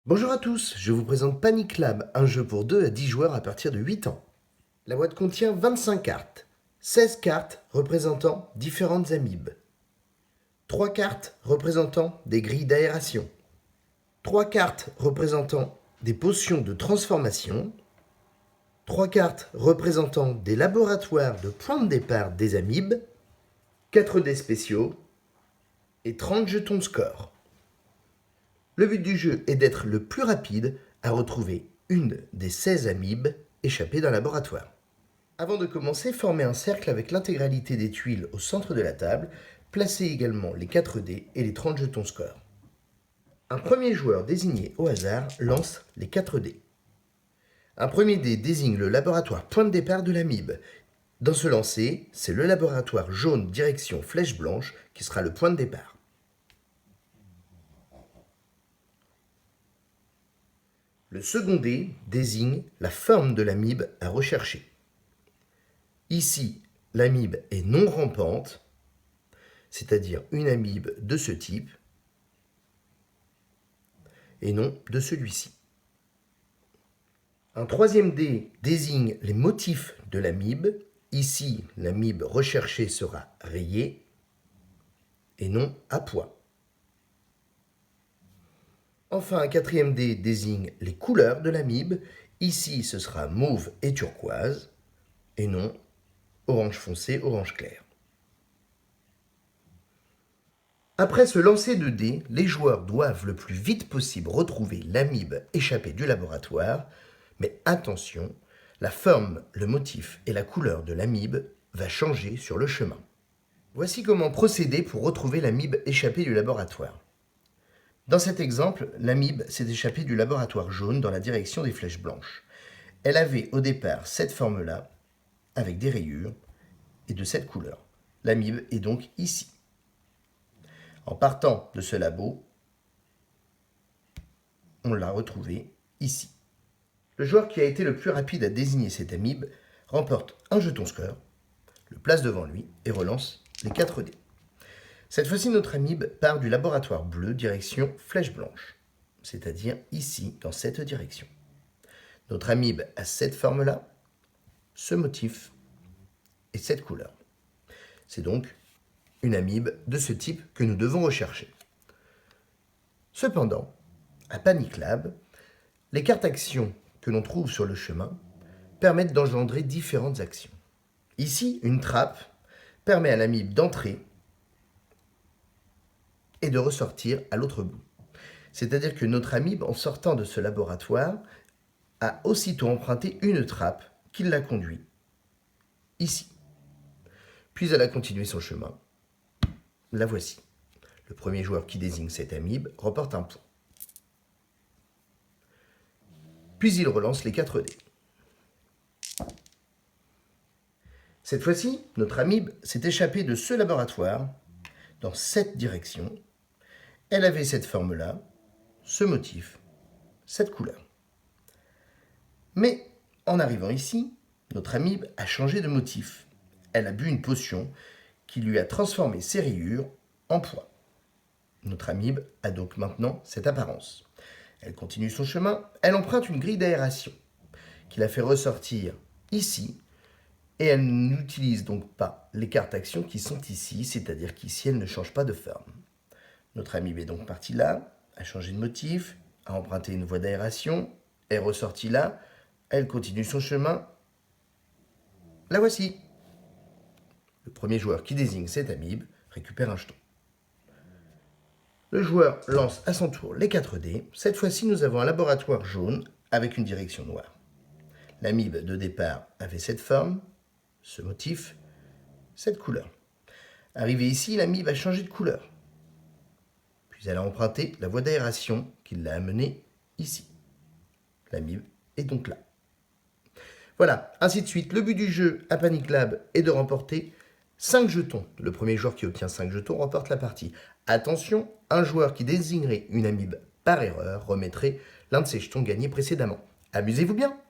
Bonjour à tous, je vous présente Panic Lab, un jeu pour 2 à 10 joueurs à partir de 8 ans. La boîte contient 25 cartes, 16 cartes représentant différentes amibes, 3 cartes représentant des grilles d'aération, 3 cartes représentant des potions de transformation, 3 cartes représentant des laboratoires de point de départ des amibes, 4 dés spéciaux et 30 jetons de score. Le but du jeu est d'être le plus rapide à retrouver une des 16 amibes échappées d'un laboratoire. Avant de commencer, formez un cercle avec l'intégralité des tuiles au centre de la table. Placez également les 4 dés et les 30 jetons score. Un premier joueur désigné au hasard lance les 4 dés. Un premier dé désigne le laboratoire point de départ de l'amibe. Dans ce lancer, c'est le laboratoire jaune direction flèche blanche qui sera le point de départ. Le second dé désigne la forme de l'amibe à rechercher. Ici, l'amibe est non rampante, c'est-à-dire une amibe de ce type, et non de celui-ci. Un troisième dé désigne les motifs de l'amibe. Ici, l'amibe recherchée sera rayée, et non à pois. Enfin, un quatrième dé désigne les couleurs de l'amibe. Ici, ce sera mauve et turquoise, et non orange foncé, orange clair. Après ce lancer de dés, les joueurs doivent le plus vite possible retrouver l'amibe échappée du laboratoire, mais attention, la forme, le motif et la couleur de l'amibe va changer sur le chemin. Voici comment procéder pour retrouver l'amibe échappée du laboratoire. Dans cet exemple, l'amibe s'est échappée du laboratoire jaune dans la direction des flèches blanches. Elle avait au départ cette forme-là, avec des rayures, et de cette couleur. L'amibe est donc ici. En partant de ce labo, on l'a retrouvée ici. Le joueur qui a été le plus rapide à désigner cette amibe remporte un jeton score, le place devant lui et relance les 4 dés. Cette fois-ci, notre amibe part du laboratoire bleu direction flèche blanche, c'est-à-dire ici, dans cette direction. Notre amibe a cette forme-là, ce motif et cette couleur. C'est donc une amibe de ce type que nous devons rechercher. Cependant, à Panic Lab, les cartes actions que l'on trouve sur le chemin permettent d'engendrer différentes actions. Ici, une trappe permet à l'amibe d'entrer et de ressortir à l'autre bout. C'est-à-dire que notre amibe, en sortant de ce laboratoire, a aussitôt emprunté une trappe qui l'a conduit ici. Puis elle a continué son chemin. La voici. Le premier joueur qui désigne cette amibe remporte un point. Puis il relance les 4 dés. Cette fois-ci, notre amibe s'est échappée de ce laboratoire dans cette direction. Elle avait cette forme-là, ce motif, cette couleur. Mais en arrivant ici, notre amibe a changé de motif. Elle a bu une potion qui lui a transformé ses rayures en pois. Notre amibe a donc maintenant cette apparence. Elle continue son chemin, elle emprunte une grille d'aération qui la fait ressortir ici, et elle n'utilise donc pas les cartes actions qui sont ici, c'est-à-dire qu'ici elle ne change pas de forme. Notre amibe est donc partie là, a changé de motif, a emprunté une voie d'aération, est ressortie là, elle continue son chemin. La voici. Le premier joueur qui désigne cette amibe récupère un jeton. Le joueur lance à son tour les 4 dés. Cette fois-ci, nous avons un laboratoire jaune avec une direction noire. L'amibe de départ avait cette forme, ce motif, cette couleur. Arrivé ici, l'amibe a changé de couleur. Puis elle a emprunté la voie d'aération qui l'a amenée ici. L'amibe est donc là. Voilà, ainsi de suite. Le but du jeu à Panic Lab est de remporter 5 jetons. Le premier joueur qui obtient 5 jetons remporte la partie. Attention, un joueur qui désignerait une amibe par erreur remettrait l'un de ses jetons gagnés précédemment. Amusez-vous bien!